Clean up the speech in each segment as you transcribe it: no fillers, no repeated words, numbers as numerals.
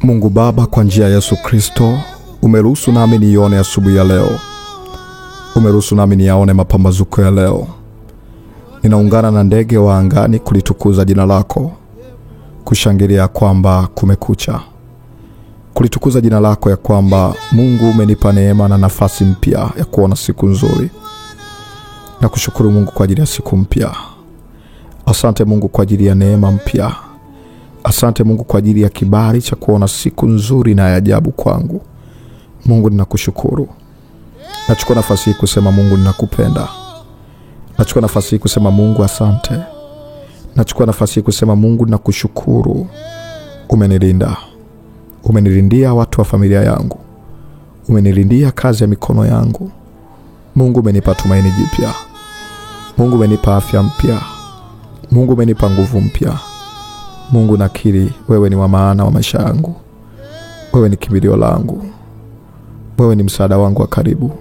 Mungu Baba, kwa njia ya Yesu Kristo, umeruhusu nami nione asubuhi ya leo. Umeruhusu nami niyaone mapambazuko ya leo. Ninaungana na ndege wa angani kulitukuza jina lako, kushangilia kwamba kumekucha. Kulitukuza jina lako ya kwamba Mungu umenipa neema na nafasi mpya ya kuona siku nzuri. Na kushukuru Mungu kwa ajili ya siku mpya. Asante Mungu kwa ajili ya neema mpya. Asante Mungu kwa ajili ya kibali cha kuona siku nzuri na ya ajabu kwangu. Mungu ninakushukuru. Nachukua nafasi hii kusema Mungu ninakupenda. Nachukua nafasi hii kusema Mungu asante. Nachukua nafasi hii kusema Mungu ninakushukuru. Umenilinda. Umenilindia watu wa familia yangu. Umenilindia kazi ya mikono yangu. Mungu umenipa tumaini jipya. Mungu umenipa afya mpya. Mungu umenipa nguvu mpya. Mungu nakiri wewe ni wa maana wa maisha yangu. Wewe ni kimbilio langu. Wewe ni msaada wangu wa karibu.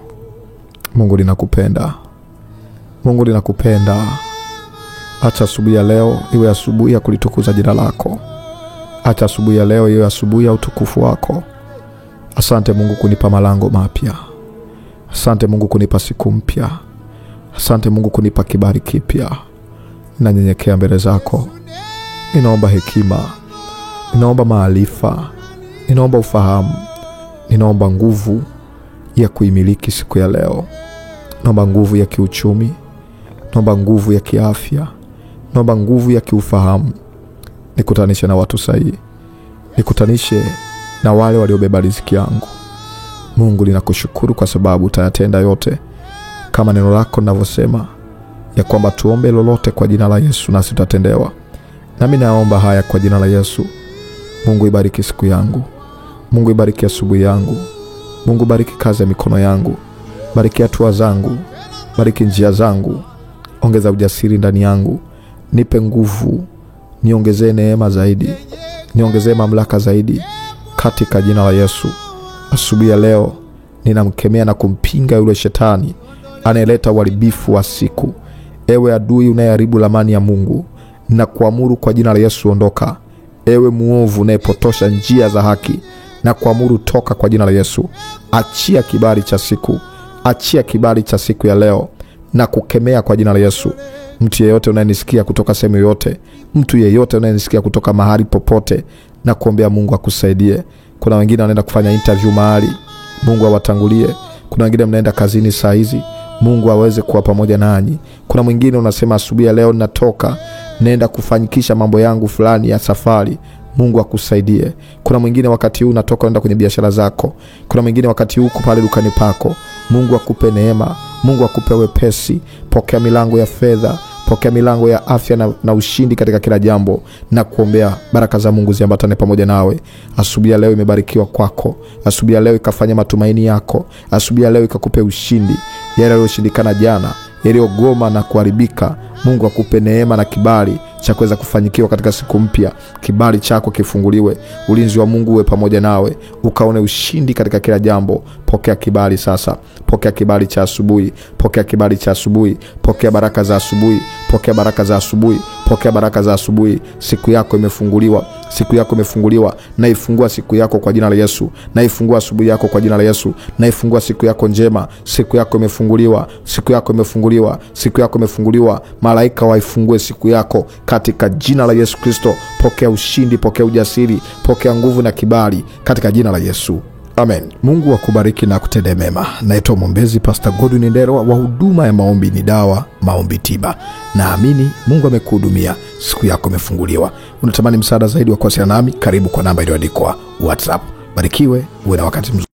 Mungu ninakupenda. Mungu ninakupenda. Acha asubuhi ya leo iwe asubuhi ya kulitukuza jina lako. Acha asubuhi ya leo iwe asubuhi ya utukufu wako. Asante Mungu kunipa malango mapya. Asante Mungu kunipa siku mpya. Asante Mungu kunipa kibali kipya. Ninanyenyekea mbele zako. Ninaomba hekima. Ninaomba maarifa. Ninaomba ufahamu. Ninaomba nguvu ya kuimiliki siku ya leo. Naomba nguvu ya kiuchumi. Naomba nguvu ya kiafya. Naomba nguvu ya kiufahamu. Nikutanishe na watu sahihi. Nikutanishe na wale waliobeba riziki yangu. Mungu ninakushukuru kwa sababu utayatenda yote kama neno lako linavyosema ya kwamba tuombe lolote kwa jina la Yesu nasi tutatendewa. Nami naomba haya kwa jina la Yesu. Mungu ibariki siku yangu. Mungu ibariki asubuhi yangu. Mungu bariki kazi ya mikono yangu. Bariki hatua zangu. Bariki njia zangu. Ongeza ujasiri ndani yangu. Nipe nguvu. Niongezee neema zaidi. Niongezee mamlaka zaidi katika jina la Yesu. Asubuhi ya leo ninamkemea na kumpinga yule shetani anayeleta uharibifu wa siku. Ewe adui unayeharibu ramani ya Mungu, na kuamuru kwa jina la Yesu ondoka. Ewe muovu unayepotosha njia za haki, na kuamuru toka kwa jina la Yesu. Achia kibali cha siku. Achia kibali cha siku ya leo na kukemea kwa jina la Yesu. Mtu yeyote unayenisikia kutoka sehemu yote, mtu yeyote unayenisikia kutoka mahali popote, na kuombea Mungu akusaidie. Kuna wengine wanaenda kufanya interview mahali, Mungu awatangulie. Kuna wengine mnaenda kazini saa hizi, Mungu aweze kuwa pamoja nanyi. Kuna mwingine unasema asubuhi ya leo natoka naenda kufanikisha mambo yangu fulani ya safari, Mungu akusaidie. Kuna mwingine wakati huu unatoka unaenda kwenye biashara zako. Kuna mwingine wakati huu uko pale dukani pako. Mungu akupe neema, Mungu akupe wepesi. Pokea milango ya fedha, pokea milango ya afya na ushindi katika kila jambo, na kuombea baraka za Mungu ziambatane pamoja nawe. Asubuhi ya leo imebarikiwa kwako. Asubuhi ya leo ikafanya matumaini yako. Asubuhi ya leo ikakupe ushindi. Yale yaliyoshindikana jana, yaliyogoma na kuharibika, Mungu akupe neema na kibali cha kuweza kufanyikiwa katika siku mpya. Kibali chako kifunguliwe. Ulinzi wa Mungu uwe pamoja nawe. Ukaone ushindi katika kila jambo. Pokea kibali sasa. Pokea kibali cha asubuhi. Pokea kibali cha asubuhi. Pokea baraka za asubuhi. Pokea baraka za asubuhi. Pokea baraka za asubuhi. Siku yako imefunguliwa. Siku yako imefunguliwa. Na ifungua siku yako kwa jina la Yesu. Na ifungua asubuhi yako kwa jina la Yesu. Na ifungua siku yako njema. Siku yako imefunguliwa. Siku yako imefunguliwa. Siku yako imefunguliwa. Malaika waifungue siku yako katika jina la Yesu Kristo. Pokea ushindi, pokea ujasiri, pokea nguvu na kibali katika jina la Yesu. Amen. Mungu akubariki na kutende mema. Naitwa mwombezi Pastor Godwin Ndelwa wa huduma ya Maombi ni Dawa, Maombi Tiba. Naamini Mungu amekuhudumia. Siku yako imefunguliwa. Unatamani msaada zaidi wa kuwasiliana nami? Karibu kwa namba iliyoandikwa WhatsApp. Barikiwe, uwe na wakati mzuri.